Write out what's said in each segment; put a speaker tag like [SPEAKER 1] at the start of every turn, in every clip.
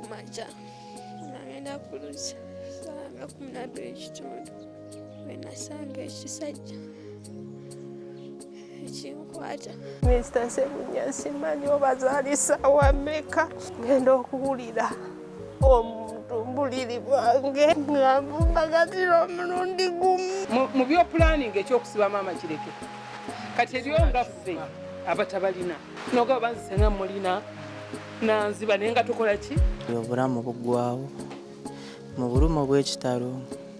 [SPEAKER 1] kumaca nagenda kuluza sanga 12:00 wenasanga ekisajja ekinkwata. Mr. Sebunya simanyi obazaalisa wameka ngenda okuwulira omuntu mbuliri bwange ng'ambagatira omulundi gumu.
[SPEAKER 2] Mu byopulaninga ekyokusiba maama kireke kati eriyo nga ffe abatabalina noga banzise nga mulina nanziba naye nga tukola ki?
[SPEAKER 3] Obulamu buggwawo mu bulumu bw'ekitalo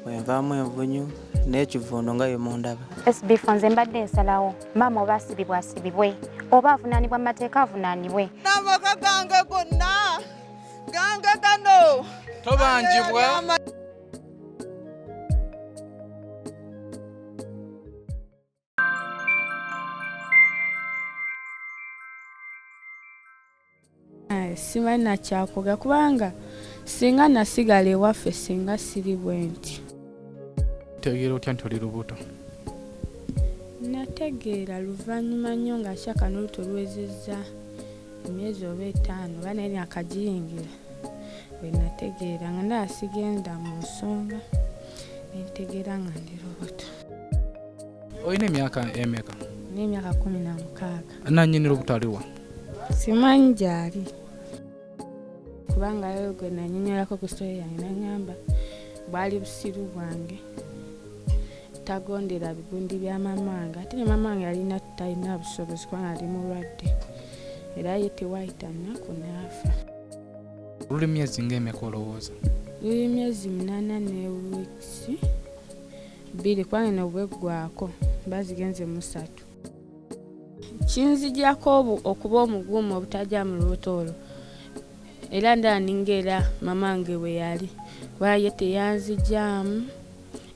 [SPEAKER 3] bwenvaamu envunyu n'ekivuuno nga yemundaba.
[SPEAKER 4] SB4 nze mbadde nsalawo maama oba asibibwa asibibwe oba avunaanibwa mu mateeka avunaanibwe.
[SPEAKER 1] N'amaka gange gonna gange gano
[SPEAKER 5] tobanjibwa.
[SPEAKER 6] Simanyi nakyakoga kubanga singa nasigala ewaffe singa siri bwenti.
[SPEAKER 5] Tegera otya nti oli lubuto?
[SPEAKER 6] Nategeera luvannyuma nnyo nga kyaka n'oluto luwezezza emyezi oba 5 oba n'emyaka giyingira bwe nategeera nga naasigenda mu nsonga nentegeera nga ndi lubuto.
[SPEAKER 5] Olina emyaka emeka?
[SPEAKER 6] N'emyaka 16.
[SPEAKER 5] Nannyini lubuto aliwa?
[SPEAKER 6] Simanyi gyali kubanga leero gwe nannyonnyolako ku sitole yange nangamba bwali busiru bwange tagondera bigundi bya mamange ate ne mamange yalina talina busobozi kubanga ali mulwadde era ye tewayita nnaku naafa.
[SPEAKER 5] Luli myezi ng'emeka olowooza?
[SPEAKER 6] Luli myezi 8 ne wiiki 2 kubanga n'obweggwako bazigenze mu 3. Kinzijjako okuba omugumu obutajja mu lubuto olwo era ndaningeera mamange bwe yali kuba ye teyanzijjaamu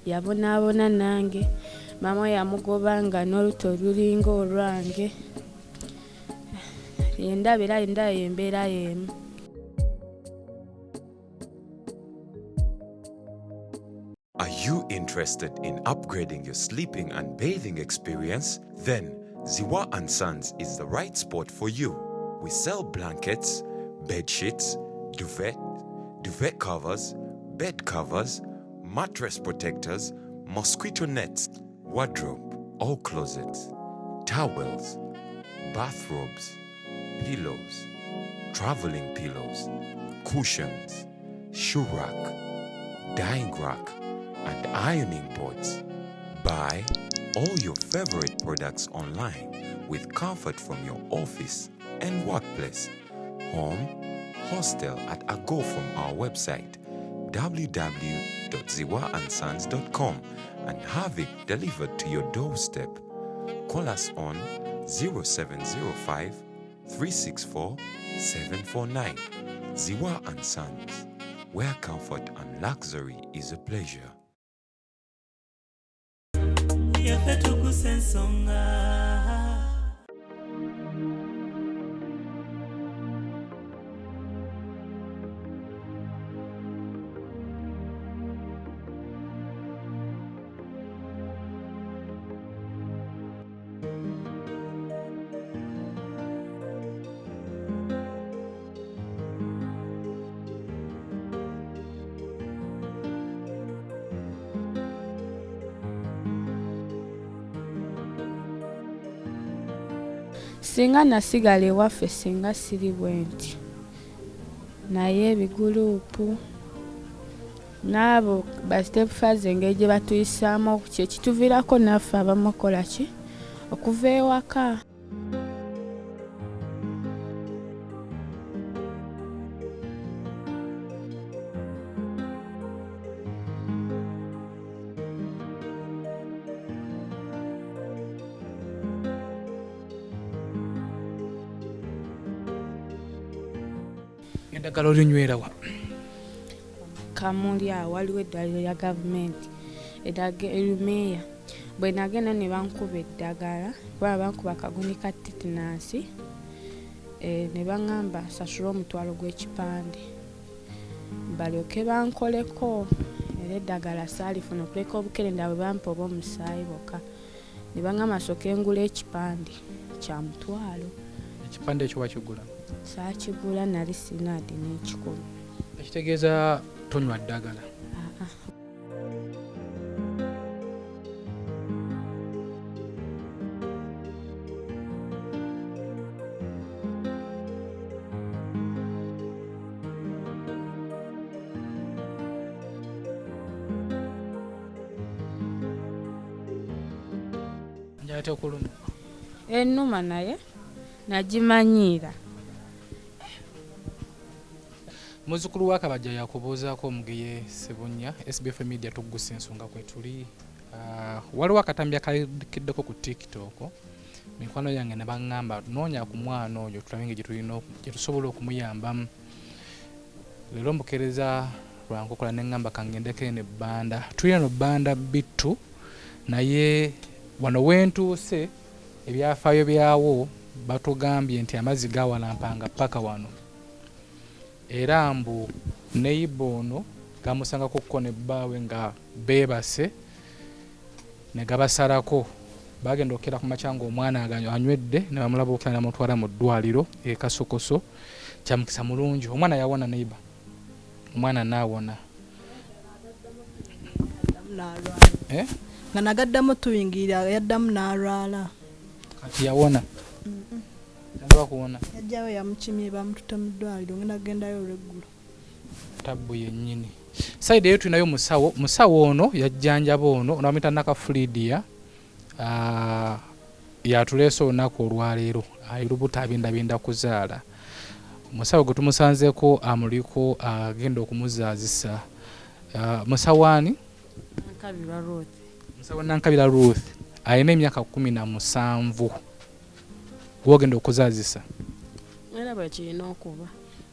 [SPEAKER 6] yabonaabona nange mama yamugobanga n'oluto lulinga olwange endaba era endaba yembeera y'emu.
[SPEAKER 7] Are you interested in upgrading your sleeping and bathing experience? Then Ziwa & Sons is the right spot for you. We sell blankets, bed sheets, duvet covers, bed covers, mattress protectors, mosquito nets, wardrobe, all closets, towels, bathrobes, pillows, traveling pillows, cushions, shoe rack, dyeing rack, and ironing boards. Buy all your favorite products online with comfort from your office and workplace, home, hostel at a go from our website www.ziwaansons.com and have it delivered to your doorstep. Call us on 0705 364 749. Ziwa & Sons, where comfort and luxury is a pleasure.
[SPEAKER 8] Tuggussa Enssonga.
[SPEAKER 6] Singa nasigala ewaffe singa siri bwenti naye ebigulupu n'abo basitepufazi engeri gye batuyisaamu kye kituviirako naffe abamu okola ki okuva ewaka.
[SPEAKER 5] Eddagala olinywera wa?
[SPEAKER 6] Kamuli awo waliwo eddwaliro lya gavumenti erumeeya bwe nagenda ne bankuba eddagala kuba bankuba akagundi ka titinansi ne baŋŋamba sasula omutwalo gw'ekipande balyoke bankoleko era eddagala saalifuna okuleka obukerenda bwe bampa oba omusaayi bokka ne baŋŋamba sooke ngula ekipande kya mutwalo.
[SPEAKER 5] Ekipande ekyo wakigula?
[SPEAKER 6] Saakigula nali sinaadi n'ekikulu.
[SPEAKER 5] ekitegeeza tonywa ddagala. Njate okuluma
[SPEAKER 6] ennuma naye nagimanyiira.
[SPEAKER 5] Muzzukulu wa Kabajja yakubuuzaako Omugeye Ssebunya, SB4 Media Tuggussa Enssonga kwe tuli. Waliwo akatambi akalikiddeko ku TikTok. Mikwano yange ne baŋŋamba noonya ku mwana oyo tulabe nga gye tusobola okumuyambamu. Leero mbukeereza lwankokola ne ŋŋamba kangendeko eno ebbanda. Tuli eno bbanda bittu naye wano wentuuse ebyafaayo byawo batugambye nti amazzi gawalampanga paka wano. Era mbu neighbor ono gamusangako ko ne bbaawe nga beebase ne gabasalako. Bagenda okera ku macanga omwana anywedde ne bamulaba okera namutwala mu ddwaliro e Kasokoso. Kya mukisa mulungi omwana yawona neighbor. Omwana naawona.
[SPEAKER 9] Nga nagaddamu tuyingira yaddamu n'alwala.
[SPEAKER 5] Kati yawona. Yagala kuwona.
[SPEAKER 9] Yajjawo yamukimye bamututa mu ddwaliro ngenda kugendayo olweggulo.
[SPEAKER 5] Tabbu yennyini. Saidi eyo tulinayo musawo ono yajjanjaba ono onamita Nakafridia. Yatuleese olunaku olwaleero lubuto abindabinda kuzaala. Musawo gwe tumusanzeeko amuliko agenda okumuzaazisa. Musawaani
[SPEAKER 6] Nkabirwa Ruth.
[SPEAKER 5] Musawo Nankabirwa Ruth alina emyaka 17 gwogenda okuzaazisa.
[SPEAKER 6] Era bwe kirina okuba.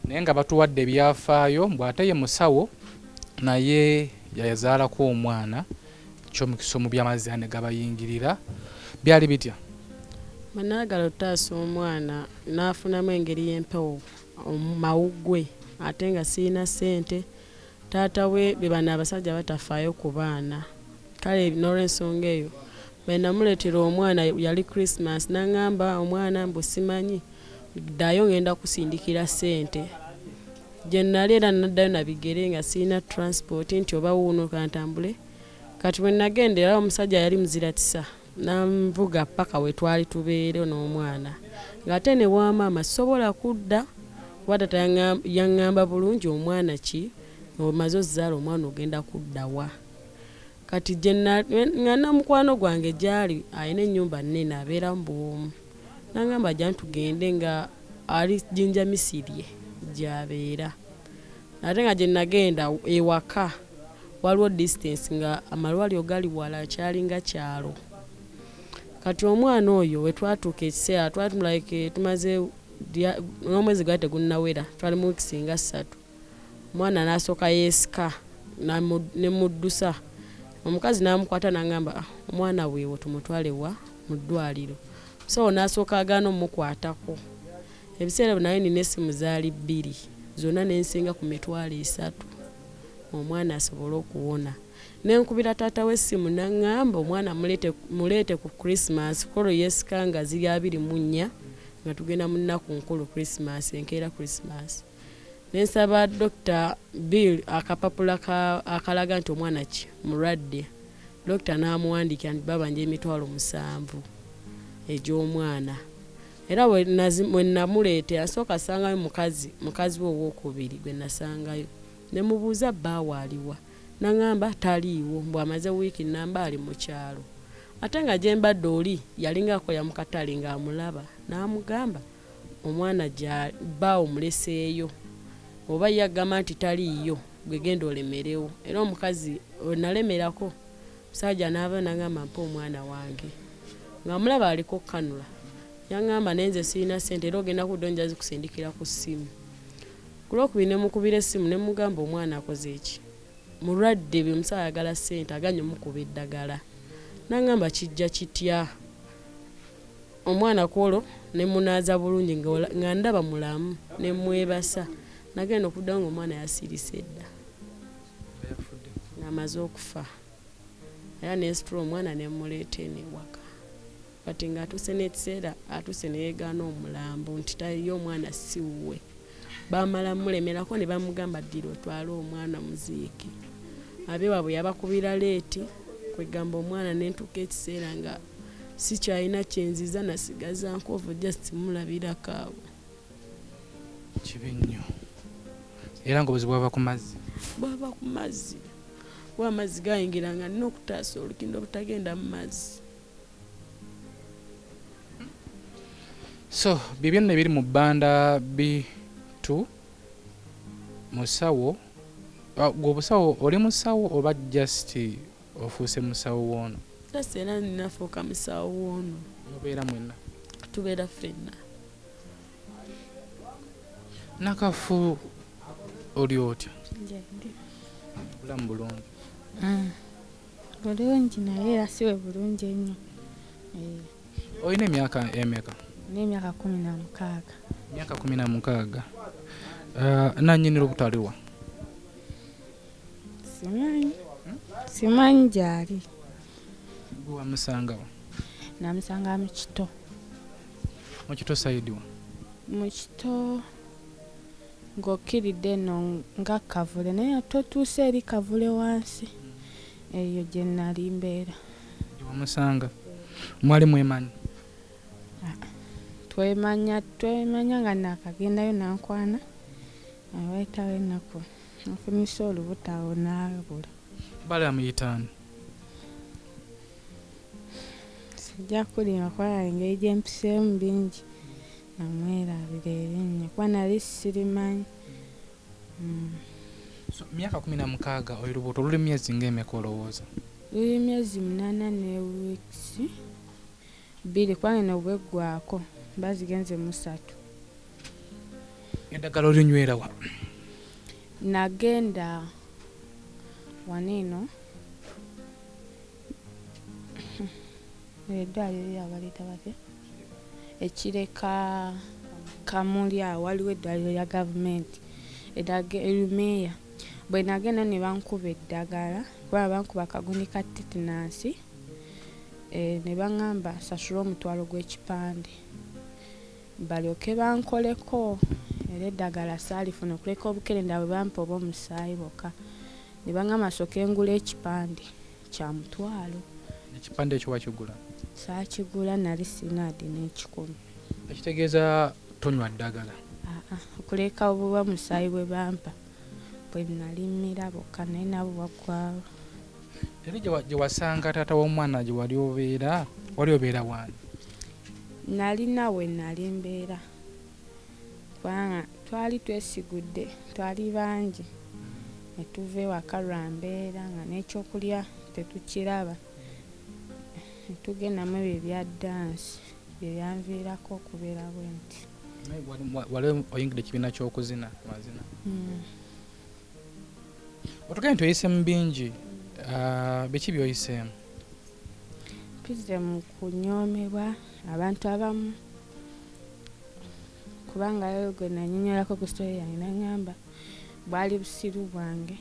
[SPEAKER 5] Naye nga batuwadde ebyafaayo mbw ate ye musawo naye yazaalako omwana ky'omukisa mu by'amazzi ane gabayingirira. Byali bitya?
[SPEAKER 6] Manaagala otaasa omwana n'afunamu engeri y'empewo mawuggwe ate nga sirina ssente. Taata we be bano abasajja batafaayo ku baana. Kale n'olw'ensonga eyo bwe namuleetera omwana yali Christmas n'aŋŋamba omwana mbu simanyi ddayo ngenda kusindikira ssente. Gye nnali era naddayo na bigere nga sirina transport nti oba wuuno kantambule. Kati bwe nagendera omusajja yali muziratisa n'anvuga paka we twali tubeere n'omwana. Ng'ate ne wa maama sobola kudda kuba taata yaŋŋamba bulungi omwana ki omaze ozzaala omwana ogenda kuddawa. Kati gye nga namukwano gwange gyali alina ennyumba nnene abeeramu bw'omu. N'aŋŋamba jja tugende nga ali Jinja Misiri gy'abeera. Ate nga gye nagenda ewaka waliwo distance nga amalwaliro gali wala kyalinga kyalo. Kati omwana oyo we twatuuka ekiseera twali tumaze n'omwezi gwali tegunnawera twali mu wiiki singa 3. Omwana n'asooka yeesika ne muddusa. Omukazi n'amukwata n'aŋŋamba omwana weewo tumutwale wa mu ddwaliro. So n'asooka agaana omukwatako. Ebiseera naye nina essimu zaali 2 zonna n'ensinga ku mitwalo 3 omwana asobole okuwona. Nenkubira taata w'essimu n'aŋŋamba omwana muleete ku Christmas kolo yeesika nga ziri 24 nga tugenda mu nnaku nkulu Christmas enkeera Christmas. Nensaba Dr. Bill akapapula akalaga nti omwana ki mulwadde. Dr. n'amuwandiikira nti babanja emitwalo 7 egy'omwana. Era we namuleete asooka asangayo mukazi we owookubiri gwe nasangayo. Ne mubuuza bbaawe aliwa. N'aŋŋamba taliiwo mbw amaze wiiki nnamba ali mu kyalo. Ate nga gye mbadde oli yalinga akola mu katale ng'amulaba n'amugamba omwana bbaawe muleseeyo. Oba yagamba nti taliiyo gwe genda olemerewo. Era omukazi nalemerako musajja n'ava n'aŋŋamba mpa omwana wange. Ng'amulaba aliko kanula. Yaŋŋamba nenze sirina ssente era ogenda kudda onja zikusindikira ku ssimu. Ku lwokubiri ne mukubira essimu ne mugamba omwana akoze eki. Mulwadde bye omusawo ayagala ssente aganye mukuba eddagala. N'aŋŋamba kijja kitya. Omwana kwolwo ne munaaza bulungi nga ndaba mulamu ne mwebasa. Nagenda okuddawo ng'omwana yasirise dda ng'amaze okufa. Era nesitula omwana ne muleeta ewaka. Kati ng'atuuse n'ekiseera atuuse ne yeegaana omulambo nti taliyo omwana si wuwe.
[SPEAKER 10] bamala mulemerako ne bamugamba ddira otwala omwana muziiki abe waabwe yabakubira leeti kwegamba omwana nentuuka ekiseera nga sikyalina kyenziza nasigaza nkovu just mulabirako awo.
[SPEAKER 5] Kibi nnyo. Era ng'obuzibu bwava ku mazzi?
[SPEAKER 10] Bwava ku mazzi. Kuba amazzi gayingira nga nina okutaasa olukindo obutagenda mu mazzi.
[SPEAKER 5] So bibyo nno ebiri mu bbanda B2 musawo. Gwobusawo oli musawo oba just ofuuse musawo woono?
[SPEAKER 10] Just era ninafuuka musawo woono.
[SPEAKER 5] Mubeera mwenna?
[SPEAKER 10] Tubeera ffenna.
[SPEAKER 5] Nakafu oli otya? Bulamu bulungi?
[SPEAKER 6] Bulungi naye era si we bulungi ennyo.
[SPEAKER 5] Olina emyaka emeka?
[SPEAKER 6] N'emyaka 16.
[SPEAKER 5] Myaka 16. Nannyini lubuto aliwa?
[SPEAKER 6] Simanyi gyali.
[SPEAKER 5] Gwe wamusangawa?
[SPEAKER 6] Namusanga mu Kito.
[SPEAKER 5] Mu Kito sayidi wa?
[SPEAKER 6] Mu Kito ng'okkiridde nno nga Kavule naye totuuse eri Kavule wansi. Eyo gye nali mbeera.
[SPEAKER 5] Gye wamusanga? Mwali mwemanyi?
[SPEAKER 6] Twemanya nga naakagendayo nankwana. Awaitawo ennaku. Nfunisa olubuto awo n'abula.
[SPEAKER 5] Bali amuyitaani?
[SPEAKER 6] Sijja kulima kwala engeri gye mpiseemu bingi. Namwerabira erinnya kuba nali sirimanyi.
[SPEAKER 5] So myaka 16 oli lubuto luli myezi ng'emeka olowooza?
[SPEAKER 6] Luli myezi 8 ne wiiki 2 kubanga ne bweggwako bazigenze mu 3.
[SPEAKER 5] Eddagala olinywera wa?
[SPEAKER 6] Nagenda wanino eddwaliro ly'abaleta bate ekireka Kamuli awo waliwo eddwaliro lya gavumenti Ebeera. Bwe nagenda ne bankuba eddagala kuba bankuba akaguni ka tetanasi ne baŋŋamba sasula omutwalo gw'ekipande balyoke bankoleko era eddagala saalifuna okuleka obukerenda bwe bampa oba omusaayi bokka ne baŋŋamba sooke ngula ekipande kya mutwalo.
[SPEAKER 5] Ekipande ekyo wakigula?
[SPEAKER 6] Saakigula nali sinaadi n'ekikumi.
[SPEAKER 5] Ekitegeeza tonywa ddagala?
[SPEAKER 6] Okuleka obuba musaayi bwe bampa bwe nalimira bokka naye nabo baggwawo.
[SPEAKER 5] Eri gye wasanga taata w'omwana gye wali obeera, wali obeera wani?
[SPEAKER 6] Nalina we nali mbeera kubanga twali twesigudde, twali bangi ne tuva ewaka lwa mbeera nga n'ekyokulya tetukiraba. Ne tugendamu ebyo ebya dansi bye byanviirako okubeera bwe nti.
[SPEAKER 5] Wali oyingidde ekibiina ky'okuzina mazina? Otugende nti oyise mu bingi, biki by'oyiseemu?
[SPEAKER 6] Mpizze mu kunyoomebwa abantu abamu kubanga yo gwe nanyonyolako ku sitole yange naŋŋamba bwali busiru bwange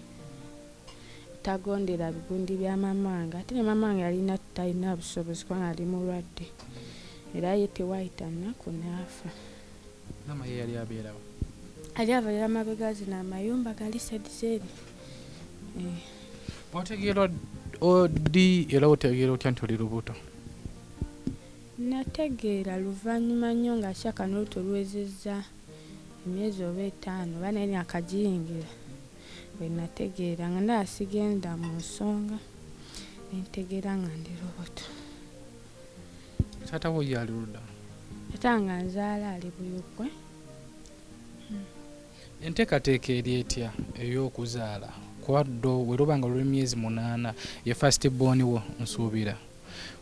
[SPEAKER 6] tagondera bigundi bya mama wange ate ne mama wange yalina talina busobozi kubanga ali mulwadde era ye tewayita nnaku n'afa.
[SPEAKER 5] Mama ye yali abeerawo?
[SPEAKER 6] Ali abeera mabega zino amayumba gali sediseeri.
[SPEAKER 5] Otegeera odi era otegeera otya nti oli lubuto?
[SPEAKER 6] Nategeera luvannyuma nnyo nga Shaka n'olubuto luwezezza emyezi oba 5 oba naye akagiyingira bwe nategeera nga ndaba sigenda mu nsonga nentegeera nga ndi lubuto.
[SPEAKER 5] Taata wo ye ali ludda?
[SPEAKER 6] Taata nga nzaala ali Buyukwe.
[SPEAKER 5] Enteekateeka eri etya ey'okuzaala kwaddo weruba nga luli myezi 8 ye first born wo nsuubira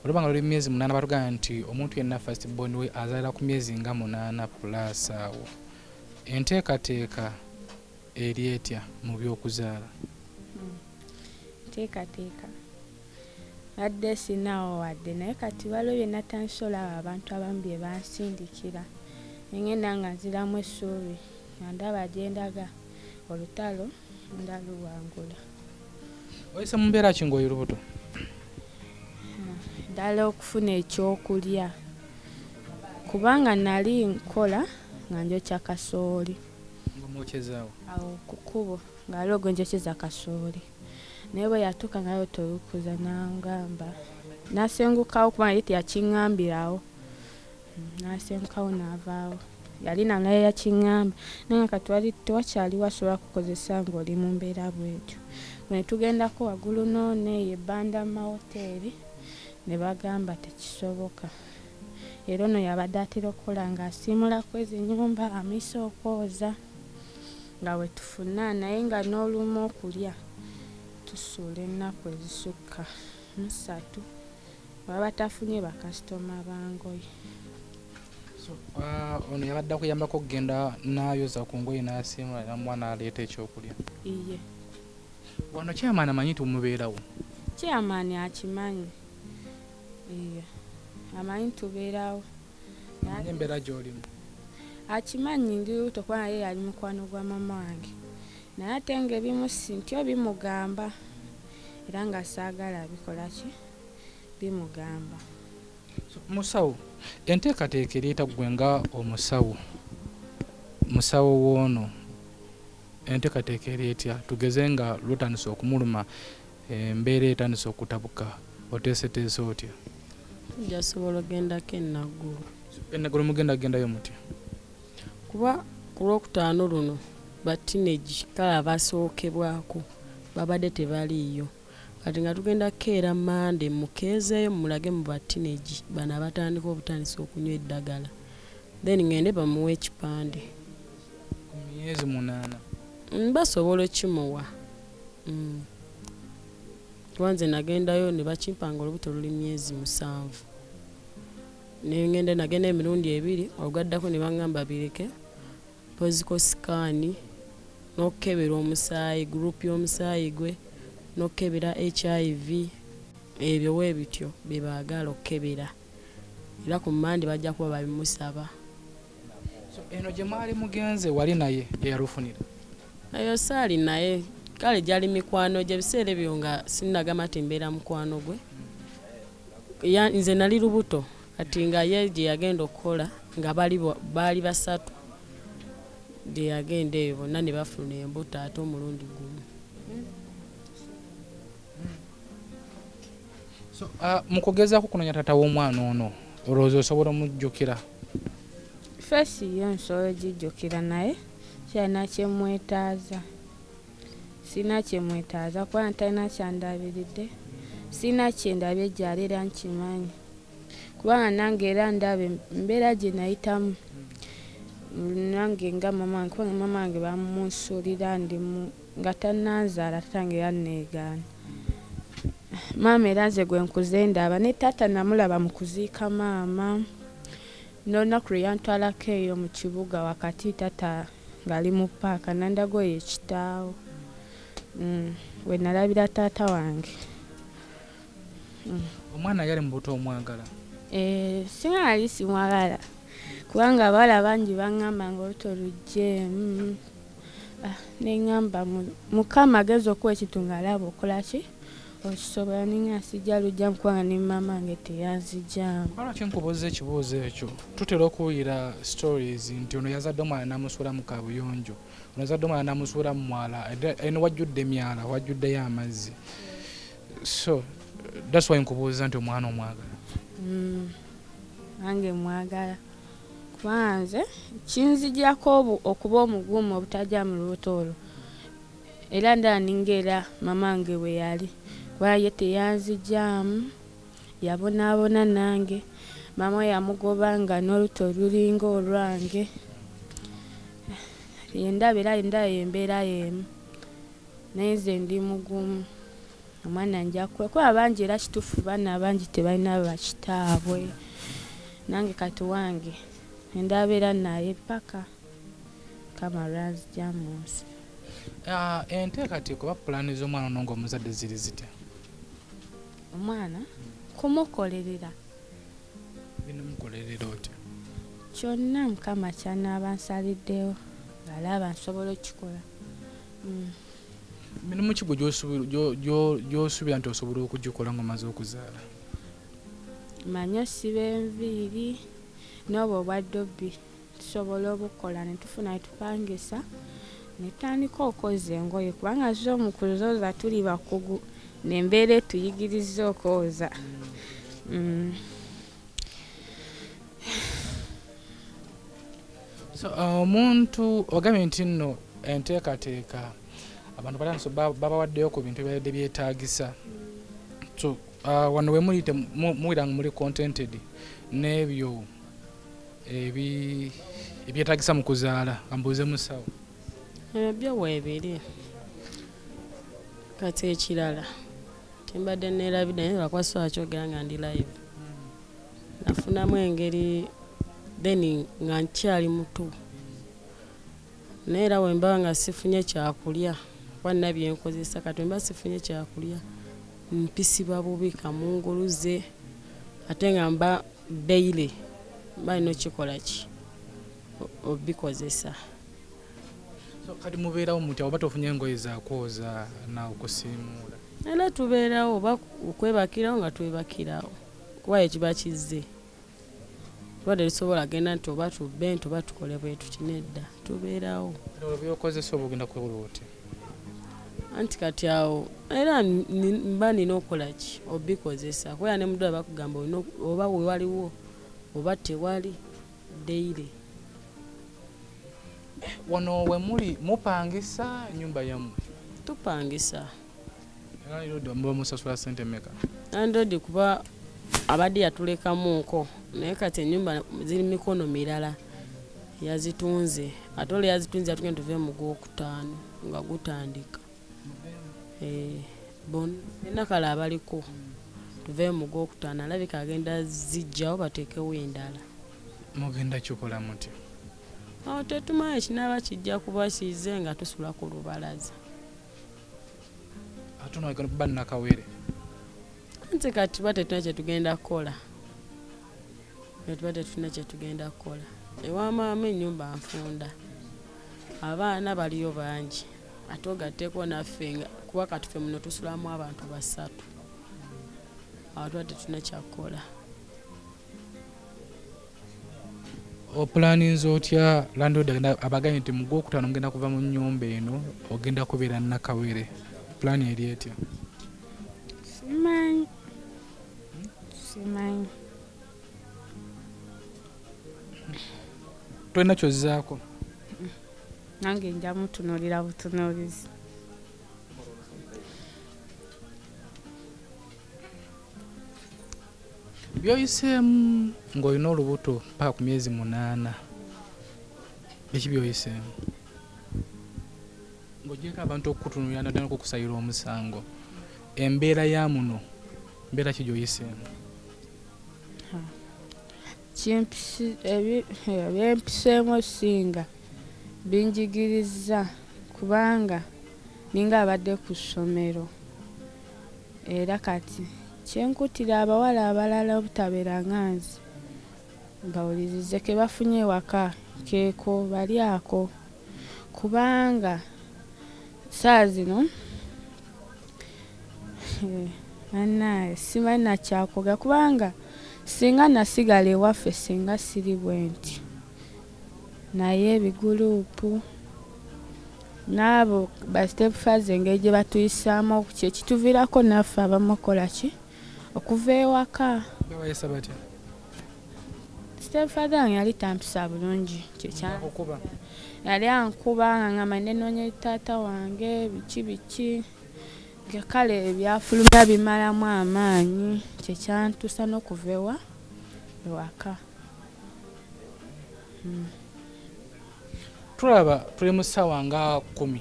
[SPEAKER 5] weruba nga luli myezi 8 batugamba nti omuntu yenna first born we azaalira ku myezi nga 8 plus awo. Enteekateeka eri etya mu by'okuzaala?
[SPEAKER 6] Enteekateeka adde sinaawo wadde naye kati waliwo bye natandise olaba abantu abamu bye bansindikira ngenda nga nziramu essuubi nga ndaba gyendaga olutalo ndaluwangula.
[SPEAKER 5] Oyise mu mbeera ki ng'oli lubuto?
[SPEAKER 6] Ddala okufuna ekyokulya kubanga nali nkola nga njokya kasooli.
[SPEAKER 5] mwokyezaawo
[SPEAKER 6] awo ku kkubo ng'ali ogwenjokyeza kasooli naye bwe yatuuka ngayo tolukuza n'angamba n'asengukawo kubanga ye teyakiŋŋambirawo n'asengukawo n'avaawo yali nanaye yakiŋŋamba naye nga kati tewakyali wasobola kukozesa ng'oli mu mbeera bwetyo bwe tugendako waggulu nooneeyo ebbanda mu mawoteeri ne bagamba tekisoboka era ono yabadde atera okukola ng'asiimulako ezo ennyumba amiisa okwoza nga bwe tufuna naye nga n'olumu okulya tusuula ennaku ezisukka 3 baba tafunye bakasitoma bangoye.
[SPEAKER 5] Ono yabadde akuyambako okugenda n'ayoza ku ngoye n'asiimula era mwana aleeta ekyokulya.
[SPEAKER 6] Iye.
[SPEAKER 5] Wano kyamaani amanyi nti mubeerawo?
[SPEAKER 6] Kyamaani akimanyi. Iye. Amanyi tubeerawo.
[SPEAKER 5] Embeera gy'olimu?
[SPEAKER 6] Akimanyi ndi lubuto kubanga ye yali mukwano gwa mama wange. Naye ate ng'ebimu sintyo bimugamba era nga saagala bikola ki bimugamba.
[SPEAKER 5] Musawo, enteekateeka ereeta ggwe nga omusawo woono enteekateeka ereetya tugeze nga lutandise okumuluma embeera etandise okutabuka oteeseteese otya?
[SPEAKER 10] Tujja sobola ogendako enaggulu.
[SPEAKER 5] Enaggulu mugenda gendayo mutya?
[SPEAKER 10] Kuba ku Lwokutaano luno batineegi kale abasookebwako babadde tebaliiyo. Kati nga tugenda keera Mande mukeezeeyo mulage mu batineegi bano abatandika obutandisa okunywa eddagala. Then ngende bamuwa ekipande.
[SPEAKER 5] Ku myezi 8?
[SPEAKER 10] Basobola okimuwa. Wanze nagendayo ne bakimpanga olubuto luli myezi 7. Nagenda emirundi 2 ogaddako ne bangamba bireke poziko sikaani n'okebera omusaayi gurupu y'omusaayi gwe n'okebera HIV ebyo weebityo bye baagala okebera era ku Mande bajja kuba babimusaba.
[SPEAKER 5] Eno gye mwali mugenze wali naye eyalufunira?
[SPEAKER 10] Ayo saali naye kale gyali mikwano gye biseera ebyo nga sinnagamba nti mbeera mukwano gwe. Nze nali lubuto kati nga ye gye yagenda okukola nga baali 3 gye yagenda eyo bonna ne bafuna embuto ate omulundi gumu.
[SPEAKER 5] Mu kugezaako kunoonya taata w'omwana ono olowooza osobola omujjukira?
[SPEAKER 6] Fesi yo nsobola ogijjukira naye kyalina kyemwetaaza. Sina kyemwetaaza kuba talina kyandabiridde. Sina kyendabye gyali era nkimanyi. Kubanga nange era ndaba embeera gye nayitamu. Nange nga mama wange kubanga mama wange bamunsuulira nga tannanzaala tatange yanneegaana. Maama era nze gwe nkuze ndaba ne taata namulaba mu kuziika maama. N'olunaku lwe yantwalako eyo mu kibuga wakati taata ng'ali mu paaka nandago ye kitaawo. We nalabira taata wange.
[SPEAKER 5] Omwana yali mu buto omwagala?
[SPEAKER 6] Singa nali simwagala kubanga abawala bangi baŋŋamba nga olubuto lujje. Neŋŋamba Mukama ageza okuwa ekintu ng'alaba okola ki okisobola ninga sijja lujjamu kubanga ne mama wange teyanzijjamu.
[SPEAKER 5] Lwaki nkubuuza ekibuuzo ekyo? Tutera okuwulira stories nti ono yazadde omwana n'amusuula mu kabuyonjo, ono yazadde omwana n'amusuula mu mwala, eno wajjudde emyala wajjuddeyo amazzi. So that's why nkubuuza nti omwana omwagala.
[SPEAKER 6] Nange mwagala kubanga nze kinzijjako okuba omugumu obutajja mu lubuto olwo era ndaba ningeera mama wange bwe yali kuba ye teyanzijjamu yabonaabona nange. Mama yamugobanga n'olubuto lulinga olwange. Yendaba era yembeera y'emu naye nze ndi mugumu. Omwana nja kuba bangi era kituufu baana abangi tebalina bakitaabwe. Nange kati wange endaba era naye paka Kama lwanzijja mu nsi.
[SPEAKER 5] Enteekateeka oba pulaani z'omwana ono ng'omuzadde ziri zitya?
[SPEAKER 6] Omwana kumukolerera.
[SPEAKER 5] Binamukolerera otya?
[SPEAKER 6] Kyonna Mukama ky'anaaba nsaliddewo ng'alaba nsobola okukikola.
[SPEAKER 5] Mirimu ki gwe gy'osuubira nti osobola okugikola ng'omaze okuzaala?
[SPEAKER 6] Manyi osiba enviiri n'obwo obwa ddobbi tusobola obukola ne tufuna ne tupangisa netandika okoza engoye kubanga zo mu kuzooza tuli bakugu nembeera tuyigiriza okwoza.
[SPEAKER 5] So omuntu ogambye nti nno enteekateeka abantu balanso babawaddeyo ku bintu byabadde byetaagisa. So wano we mulite muwiranga muli contented n'ebyo ebyetaagisa mu kuzaala ambuuze musawo.
[SPEAKER 10] Ebyo weebiri kati ekirala timbadde neerabidde naye lwakwasa wakyogera nga ndi live nafunamu engeri then nga nkyali muto naye era wemba nga sifunye kyakulya wanna byenkozesa kati wemba sifunye kyakulya mpisibwa bubi kamunguluze ate nga mba beire balina okikola ki obikozesa.
[SPEAKER 5] So kati mubeerawo mutya oba tofunye engoye zakwoza naokusiimuula?
[SPEAKER 10] Era tubeerawo oba okwebakirawo nga twebakirawo kuba ekiba kizze twadde tusobola genda nti oba tubbe nti oba tukole bwe tukinedda tubeerawo.
[SPEAKER 5] Byokozesa oba ogenda kwewula otya?
[SPEAKER 10] Anti kati awo era mba nina okukola ki obikozesa kubera ne muddala bakugamba oba wewaliwo oba tewali deire.
[SPEAKER 5] Wano we muli mupangisa nyumba yammwe?
[SPEAKER 10] Tupangisa.
[SPEAKER 5] Landlord muba musasula ssente mmeka?
[SPEAKER 10] Landlord kuba abadde yatulekamuuko naye kati ennyumba ziri mikono mirala yazitunze ate ole yazitunze yatugenda tuve mu Gwokutaano nga gutandika. Bon enakala abaliko tuve mu Gwokutaano alabika agenda zijjawo bateekewo endala.
[SPEAKER 5] Mugenda kikola mutya?
[SPEAKER 10] Awo tetumanyi kinaaba kijja kuba kize nga tusula ku lubalaza.
[SPEAKER 5] Ate ono agenda kuba nakawere?
[SPEAKER 10] Nti kati tuba tetulina kye tugenda kukola. Tuba tetulina kye tugenda kukola. Ewa maama ennyumba nfunda. Abaana baliyo bangi. Ate ogatteeko naffe kuba kati ffe muno tusulamu abantu basatu. Awo tuba tetulina kyakukola.
[SPEAKER 5] Opulaninze otya landlord abagambye nti mu Gwokutaano mugenda kuva mu nnyumba eno ogenda kubeera nakawere? Pulaani eri etya?
[SPEAKER 6] Simanyi.
[SPEAKER 5] Tolina kyozzaako?
[SPEAKER 6] Nange nja mutunuulira butunuulizi.
[SPEAKER 5] Byoyiseemu ng'olina olubuto paka ku myezi 8. Biki byoyiseemu? Ng'ogyeko abantu okukutunuulira naddala okukusayira omusango. Embeera ya muno, mbeera ki gyoyiseemu?
[SPEAKER 6] Byempiseemu singa binjigiriza kubanga ninga abadde ku ssomero era kati kyenkutira abawala abalala obutabeera nganzi bawulirize ke bafunye ewaka keeko balyako kubanga saa zino annaye simanyi nakyakoga kubanga singa nasigala ewaffe singa siri bwenti naye ebiguluupu n'abo bastepfaze engeri gye batuyisaamu kyekituviirako naffe abamukola ki okuva ewaka.
[SPEAKER 5] Babayisa batya?
[SPEAKER 6] Stepfather wange yali tampisa bulungi kyekyakuba yali ankuba nga ngamba nenoonya taata wange biki kale ebyafulumya bimalamu amaanyi kyekyantusa n'okuva ewaka.
[SPEAKER 5] Tulaba tuli mu ssaawa nga 10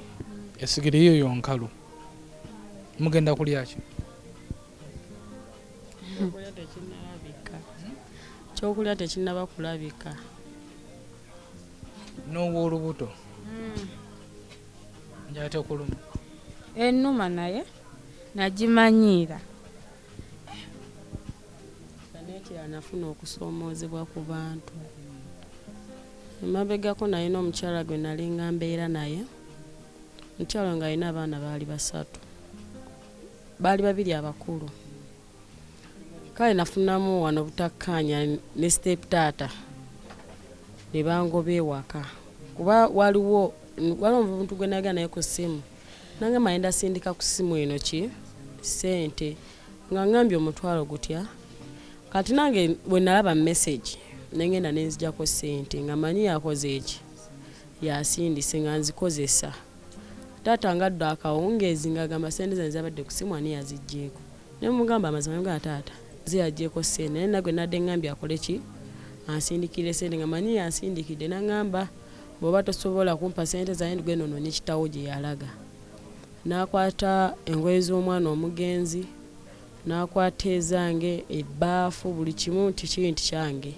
[SPEAKER 5] esigiri yiyo nkalu. Mugenda kulya ki?
[SPEAKER 10] Kyokulya tekinnaba kulabika.
[SPEAKER 5] N'ow'olubuto? Njala tekuluma?
[SPEAKER 6] Ennuma naye nagimanyiira.
[SPEAKER 10] Ekirala nafuna okusoomoozebwa ku bantu. Emabegako nalina omukyala gwe nalinga mbeera naye. Omukyala nga alina abaana baali 3. Baali 2 abakulu. Kale nafunamu wano butakkaanya ne step taata ne bangoba ewaka kuba waliwo waliwo omuntu gwe naga naye ku ssimu nangamba ayenda sindika ku ssimu eno ki ssente nga ngambye omutwalo gutya kati nange bwe nalaba message nengenda nenzijjako ssente nga manyi yakoze eki yasindise nga nzikozesa taata ngaddo akawungeezi ngagamba ssente zange zabadde ku ssimu ani yazijjeeko naye mugamba amazima nga taata ziyajjeeko ssente naye nagwe nadde ngambye akole ki ansindikire ssente nga manyi yansindikidde nangamba bw'oba tosobola kumpa ssente zange gwe noononye kitawo gye yalaga n'akwata engoye z'omwana omugenzi n'akwata ezange ebbaafu buli kimu nti kinti kyange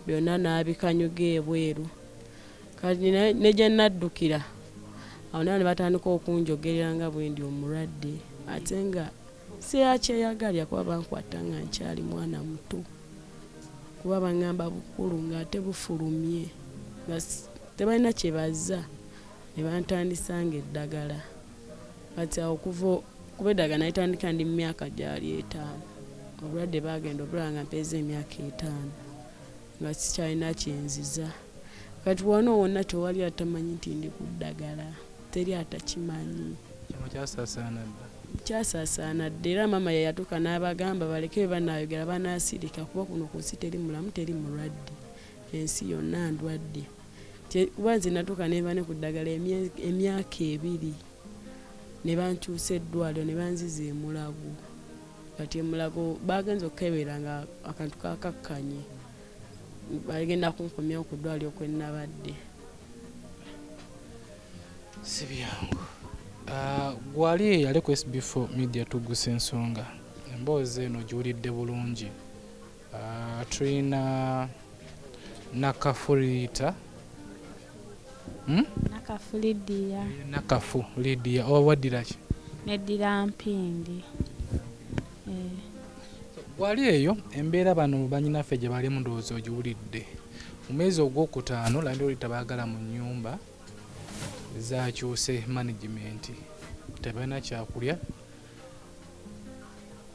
[SPEAKER 10] byonna n'abikanyuga ebweru kati ne gye naddukira awo nawe ne batandika okunjogerera nga bwe ndi omulwadde ate nga siyakyeyagalya kuba bankwata nga nkyali mwana muto kuba baŋŋamba bukulu ng'ate bufulumye nga tebalina kye bazza ne bantandisa nga eddagala kati awo kuba eddagala nalitandika ndi mu myaka gyali 5 obulwadde bagenda obulaba nga mpeeza emyaka 5 nga sikyalina kyenziza kati wano wonna tewali atamanyi nti ndi ku ddagala teri atakimanyi kyasaasaana dda era maama yeyatuuka n'abagamba baleke banaayogera banaasirika kuba kuno ku nsi teri mulamu teri mulwadde ensi yonna ndwadde kuba nze natuuka neva ne ku ddagala emyaka 2 ne bankyusa eddwaliro ne banziza emulago kati emulago bagenza okukebera nga akantu kakakkanye bagenda kunkomyawo ku ddwaliro kwe nnabadde
[SPEAKER 5] si byangu gwali yali ku SB4 Media Tuggussa Enssonga emboozi eno giwulidde bulungi tulina nakafu Lidia oba waddira ki
[SPEAKER 6] neddira mpindi
[SPEAKER 5] gwali eyo embeera bano banyinaffe gye bali mu ndowooza ogiwulidde mu mwezi ogwokutaano landi oli tabaagala mu nnyumba zakyuse management tebalina kyakulya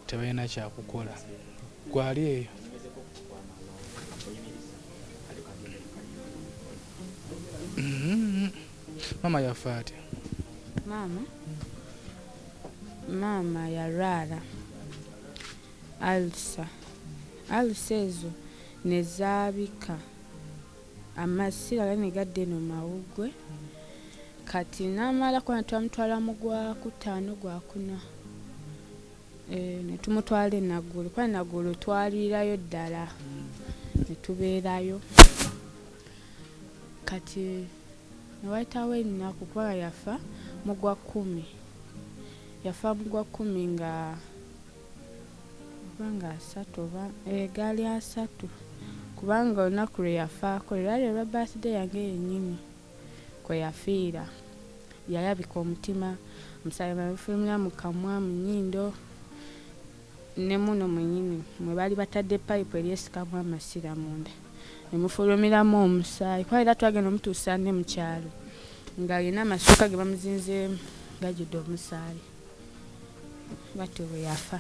[SPEAKER 5] tebalina kyakukola gwali eyo mama yafa atya
[SPEAKER 6] maama yalwala alisa ezo nezaabika amasira ganegadde no mawugwe kati namala kwa twamutwala mu gwa 5 gwa 4 ne tumutwala Nagulu kwa Nagulu twalirayo ddala ne tubeerayo kati nawaitawo ennaku kuba yafa mu gwa 10 nga kubanga 3 gali 3 kubanga olunaku lwe yafaako lwali lwa birthday yange yennyini kwe yafiira yayabika omutima omusaayi bafulumira mu kamwa mu nnyindo ne muno mwennyini mwe bali batadde payipu eryesikamu amasira munda ne mufulumiramu omusaayi kuba era twagenda omutuusa ne mu kyalo ng'alina amasuuka ge bamuzinzeemu gajjudde omusaayi batyo bwe yafa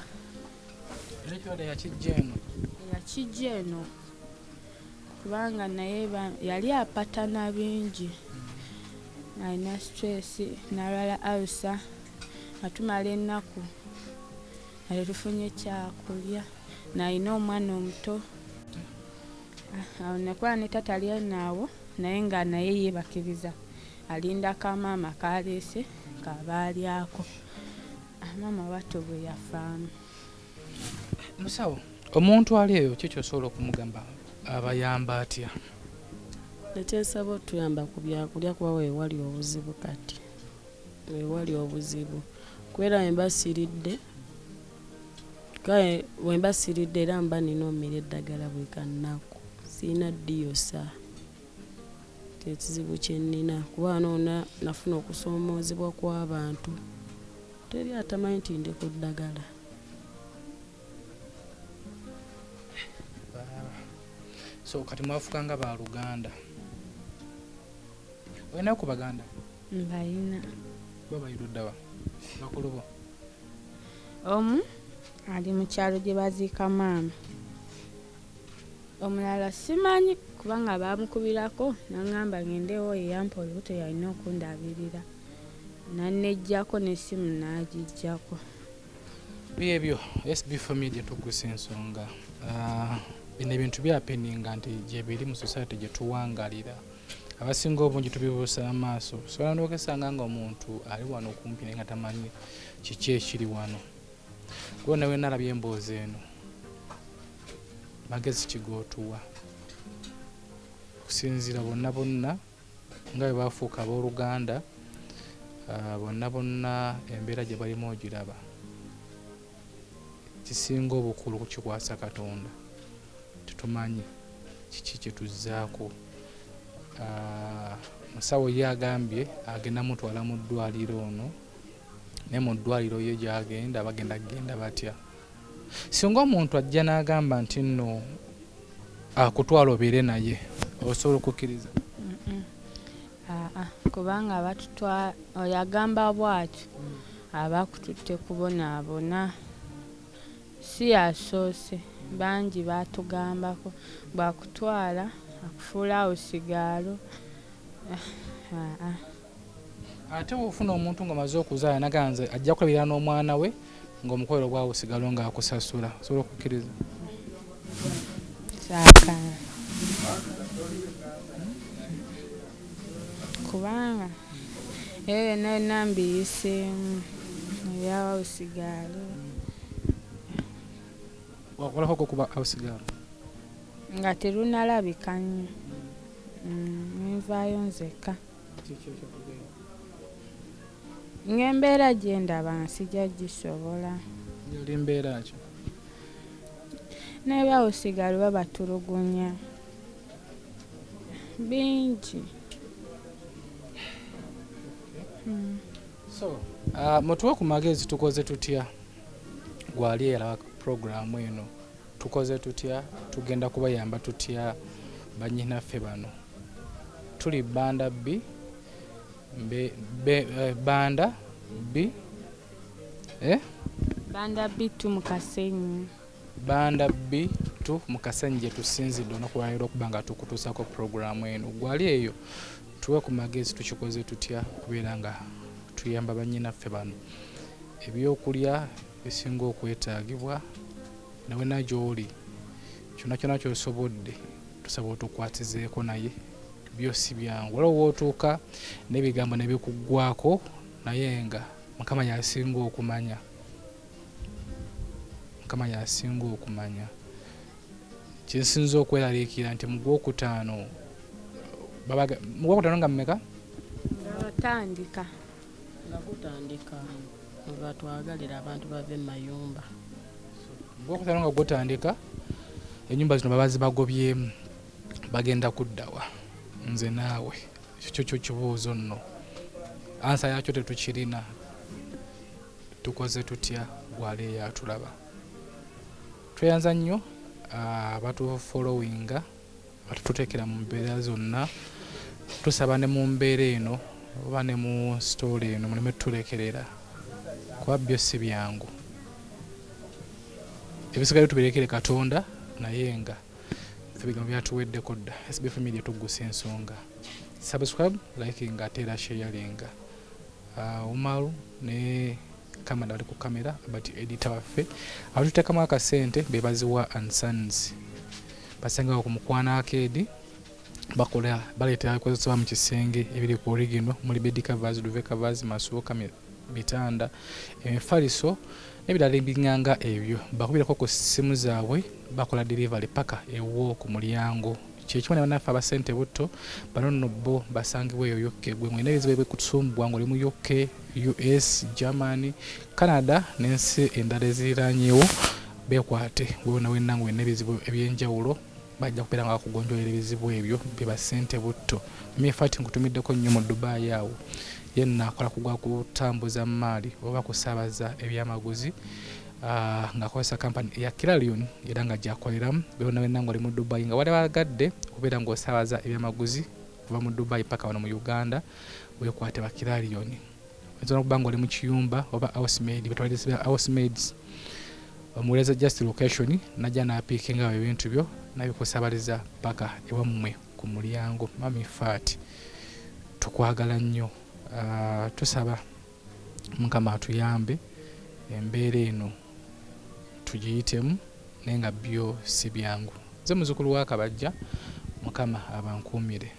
[SPEAKER 6] yakijja eno kubanga naye yali apatana bingi alina stress n'alwala ulcer atumala ennaku ale tufunye kyakulya n'alina omwana omuto awo nekola ne tata ali naawo naye nga naye yeebakiriza alindako amaama kaleese kabaalyako maama bato bwe yafaamu.
[SPEAKER 5] Musawo omuntu ali eyo kiki osobola okumugamba abayamba atya?
[SPEAKER 10] Nekyesaba otuyamba ku byakulya kuba weewali obuzibu kati weewali obuzibu kubera embasiridde kae wembasiridde era mba nina omera eddagala bwe kannaku siina ddiyosa tekizibu kye nnina kuba noona nafuna okusoomoozebwa kw'abantu teri atamanyi nti ndi ku ddagala.
[SPEAKER 5] So kati mwafuka nga ba Luganda. Olina ku Baganda?
[SPEAKER 6] Mbalina.
[SPEAKER 5] Baba yiruddawa. Bakulubo.
[SPEAKER 6] Ali mu kyalo gye baziika maama. Omulala simanyi kubanga bamukubirako nangamba ngendewo yeyampa olubuto yalina okundabirira nanejjako n'essimu n'agijjako.
[SPEAKER 5] Byebyo SB4 Media Tuggussa Enssonga. Bino ebintu byapeninga nti gye biri mu society gye tuwangalira. Abasinga obungi tubibuusa amaaso. Sobola n'okesanga nga omuntu ali wano okumpi naye nga tamanyi kiki ekiri wano. Gwonna we nalabye emboozi eno magezi kigootuwa. Kusinziira bonna bonna nga bwe bafuuka abooluganda, bonna bonna embeera gye balimu ogiraba. Kisinga obukulu kukikwasa Katonda. Tetumanyi kiki kye tuzzaako. Musawo ye agambye agenda mutwala mu ddwaliro ono, naye mu ddwaliro ye gy'agenda bagenda batya. Singa omuntu ajja n'agamba nti nno akutwala obeere naye, osobola okukkiriza?
[SPEAKER 6] Kubanga batutwala oyo agamba bw'atyo aba akututte kubonaabona. Si yasoose, bangi batugambako bwakutwala akufuula osigaalo.
[SPEAKER 5] Ate bw'ofuna omuntu ng'amaze okuzaala naganze ajja kulabira n'omwana we ng'omukolero gwawe osigalo ng'akusasula, osobola okukkiriza?
[SPEAKER 6] Saakana. Kubanga eyo yonna mbiyiseemu ebyawa osigaalo.
[SPEAKER 5] Wakolako okuba awusigaalo?
[SPEAKER 6] Nga terunalabika nnyo. Nvaayo nzekka. Ng'embeera gye ndaba nsijja gisobola.
[SPEAKER 5] Yali mbeera ki?
[SPEAKER 6] N'ebyawusigaalo babatulugunya. Bingi.
[SPEAKER 5] So, mutuwe ku magezi tukoze tutya? Gwali era programu eno tukoze tutya? Tugenda kubayamba tutya bannyinaffe bano? Tuli Banda B, Banda B,
[SPEAKER 6] Banda B2 mu Kasenyi.
[SPEAKER 5] Banda B2 mu Kasenyi gye tusinzidde onakubalira okuba nga tukutuusako programu eno. Gwali eyo tuwe ku magezi tukikoze tutya kubeera nga tuyamba bannyinaffe bano. Ebyokulya bisinga okwetaagibwa nawe nagyoli kyonna kyonna ky'osobodde tusaba otukwatizeeko naye byo si byangu. Waliwo wootuuka n'ebigambo ne bikuggwako naye nga Mukama y'asinga okumanya. Mukama y'asinga okumanya. Kyensinza okweraliikira nti mu Gwokutaano nga mmeka?
[SPEAKER 6] Batandika.
[SPEAKER 10] Nga gutandika nga twagalira abantu bave mu mayumba.
[SPEAKER 5] Gwokutaano nga gutandika ennyumba zino babazi bagobyemu bagenda kuddawa. Nze naawe kyo kibuuzo nno. Ansa yakyo tetukirina. Tukoze tutya Gwali yatulaba? Tweyanza nnyo abatufollowinga batuteekera mu mbeera zonna. Tusaba ne mu mbeera eno oba ne mu story eno muleme tutulekerera kuba byo si byangu. Ebisigaye tubirekere Katonda naye nga ebigambo byatuweddeko dda. SB4 Media Tuggussa Enssonga. Subscribe, liking ate era sharing. Umaru ne kamera ali ku kamera abati editor waffe abatuteekamu akasente bebaziwa Ansons. Basengawo ku Mukwana Arcade bakola baleetera ebikozesebwa mu kisenge ebiri ku original muli bed covers, duvet covers, masuuka, bitanda, emifaliso n'ebirala ebinganga ebyo. Bakubirako ku ssimu zaabwe bakola delivery paka ewo ku mulyango. Kyekimu ne bannaffe abasente butto bano nno bo basangibwa eyo UK. Gwe mwena ebizibu ebikutusumbwa ng'oli mu UK, US, Germany, Canada n'ensi endala eziriraanyeewo beekwate. Gwe wonna wenna ng'olina ebizibu eby'enjawulo bajja kubeera nga bakugonjolera ebizibu ebyo bye basente butto. Mifati nkutumiddeko nnyo mu Dubai awo. Yenna akola kugwa kutambuza maali oba kusaabaza ebyamaguzi ng'akozesa kampani eya Kiralion era nga gy'akoleramu. Bonna wenna ng'oli mu Dubai nga wali bagadde okubeera ng'osaabaza ebyamaguzi kuva mu Dubai paka wano mu Uganda weekwate ba Kiralion. Oyinza n'okuba ng'oli mu kiyumba oba housemaid, betwaliriza housemaids omuweereza just location najja n'apiikinga ebintu byo nabikusabaliza paka ewammwe ku mulyango. Mami Faati tukwagala nnyo, tusaba Mukama atuyambe embeera eno tugiyitemu naye nga byo si byangu. Nze muzzukulu wa Kabajja, Mukama abankuumire.